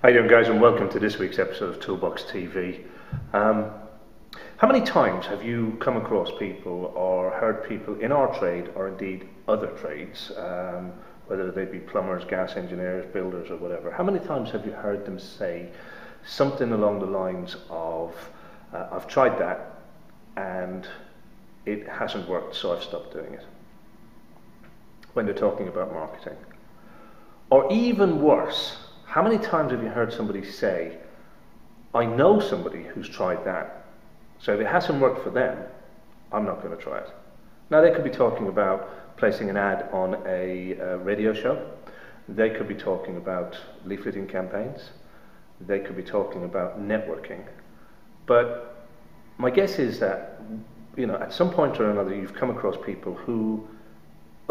How you doing, guys, and welcome to this week's episode of ToolBox TV. How many times have you come across people or heard people in our trade, or indeed other trades, whether they be plumbers, gas engineers, builders or whatever, how many times have you heard them say something along the lines of, I've tried that and it hasn't worked, so I've stopped doing it, when they're talking about marketing? Or even worse, how many times have you heard somebody say, I know somebody who's tried that, so if it hasn't worked for them, I'm not going to try it. Now, they could be talking about placing an ad on a radio show. They could be talking about leafleting campaigns. They could be talking about networking. But my guess is that, you know, at some point or another, you've come across people who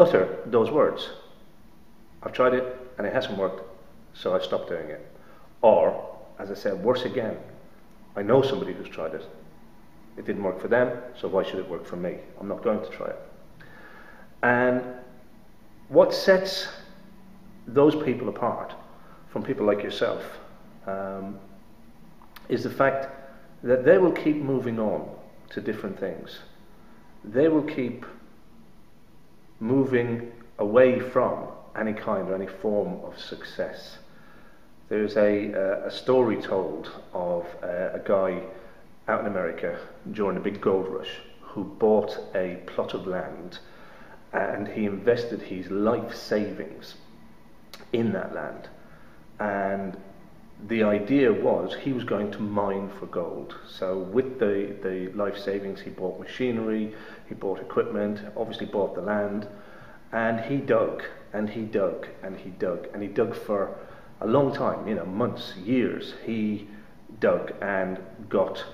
utter those words. I've tried it and it hasn't worked, so I stopped doing it. Or, as I said, worse again, I know somebody who's tried it. It didn't work for them, so why should it work for me? I'm not going to try it. And what sets those people apart from people like yourself is the fact that they will keep moving on to different things. They will keep moving away from any kind or any form of success. There's a story told of a guy out in America during a big gold rush who bought a plot of land, and he invested his life savings in that land. And the idea was he was going to mine for gold. So with the life savings, he bought machinery, he bought equipment, obviously bought the land, and he dug and he dug and he dug and he dug for a long time, you know, months, years. He dug and got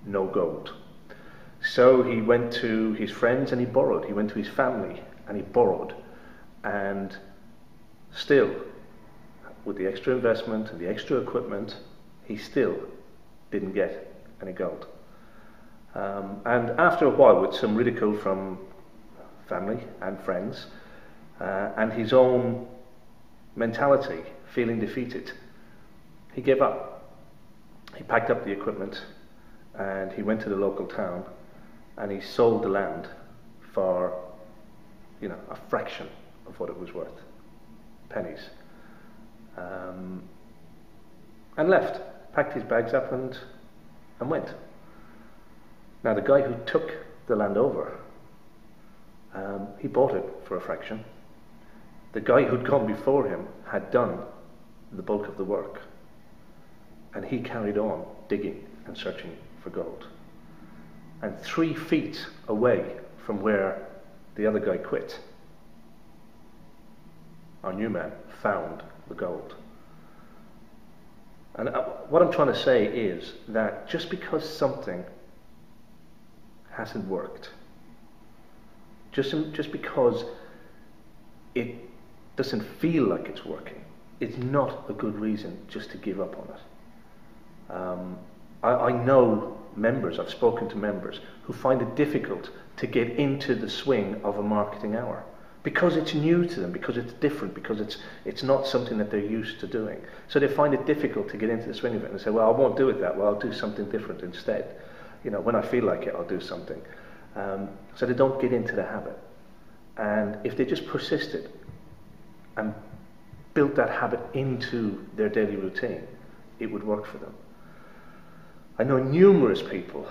no gold. So he went to his friends and he borrowed. He went to his family and he borrowed. And still, with the extra investment and the extra equipment, he still didn't get any gold. And after a while, with some ridicule from family and friends, and his own mentality, feeling defeated, he gave up. He packed up the equipment and he went to the local town and he sold the land for, you know, a fraction of what it was worth, pennies, and left, packed his bags up and went. Now, the guy who took the land over, he bought it for a fraction. The guy who'd gone before him had done the bulk of the work, and he carried on digging and searching for gold. And 3 feet away from where the other guy quit, our new man found the gold. And what I'm trying to say is that just because something hasn't worked, just because it doesn't feel like it's working, it's not a good reason just to give up on it. I know members, I've spoken to members who find it difficult to get into the swing of a marketing hour because it's new to them, because it's different, because it's not something that they're used to doing. So they find it difficult to get into the swing of it, and they say, well, I won't do it that way, I'll do something different instead. You know, when I feel like it, I'll do something. So they don't get into the habit. And if they just persisted and built that habit into their daily routine, it would work for them. I know numerous people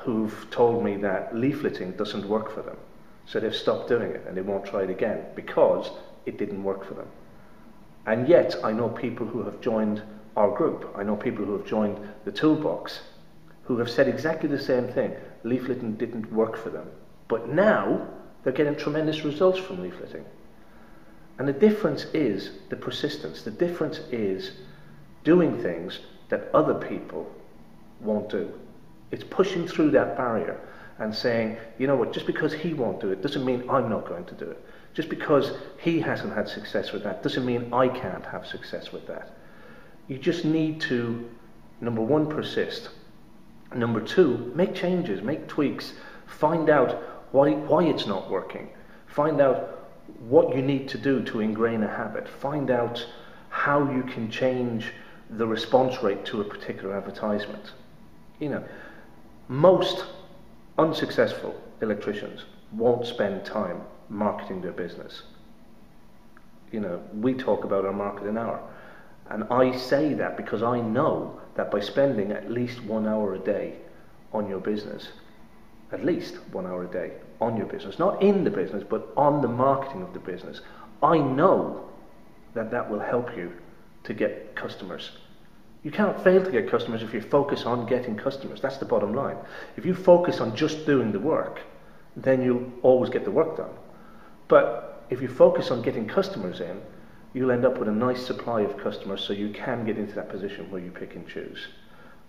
who've told me that leafleting doesn't work for them, so they've stopped doing it and they won't try it again because it didn't work for them. And yet I know people who have joined our group, I know people who have joined the ToolBox, who have said exactly the same thing. Leafleting didn't work for them, but now they're getting tremendous results from leafleting. And the difference is the persistence. The difference is doing things that other people won't do. It's pushing through that barrier and saying, you know what, just because he won't do it doesn't mean I'm not going to do it. Just because he hasn't had success with that doesn't mean I can't have success with that. You just need to, number one, persist. Number two, make changes, make tweaks, find out why it's not working. Find out what you need to do to ingrain a habit. Find out how you can change the response rate to a particular advertisement. You know, most unsuccessful electricians won't spend time marketing their business. You know, we talk about our marketing hour, and I say that because I know that by spending at least 1 hour a day on your business, at least 1 hour a day on your business, not in the business, but on the marketing of the business, I know that that will help you to get customers. You can't fail to get customers if you focus on getting customers. That's the bottom line. If you focus on just doing the work, then you'll always get the work done. But if you focus on getting customers in, you'll end up with a nice supply of customers, so you can get into that position where you pick and choose.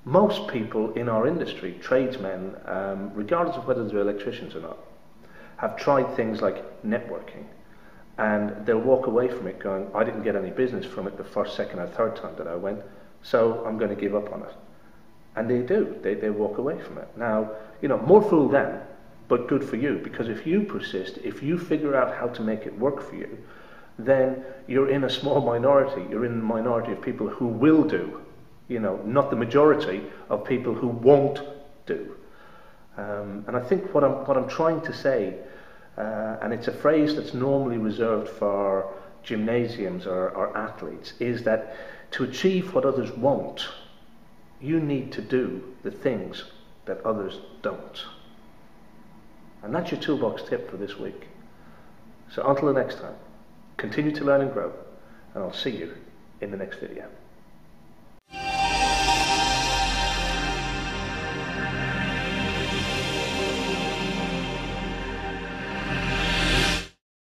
Most people in our industry, tradesmen, regardless of whether they're electricians or not, have tried things like networking, and they'll walk away from it going, I didn't get any business from it the first, second or third time that I went, so I'm going to give up on it. And they do. They walk away from it. Now, you know, more fool them, but good for you, because if you persist, if you figure out how to make it work for you, then you're in a small minority. You're in the minority of people who will do, you know, not the majority of people who won't do. And I think what I'm trying to say, and it's a phrase that's normally reserved for gymnasiums or athletes, is that to achieve what others won't, you need to do the things that others don't. And that's your toolbox tip for this week. So until the next time, continue to learn and grow, and I'll see you in the next video.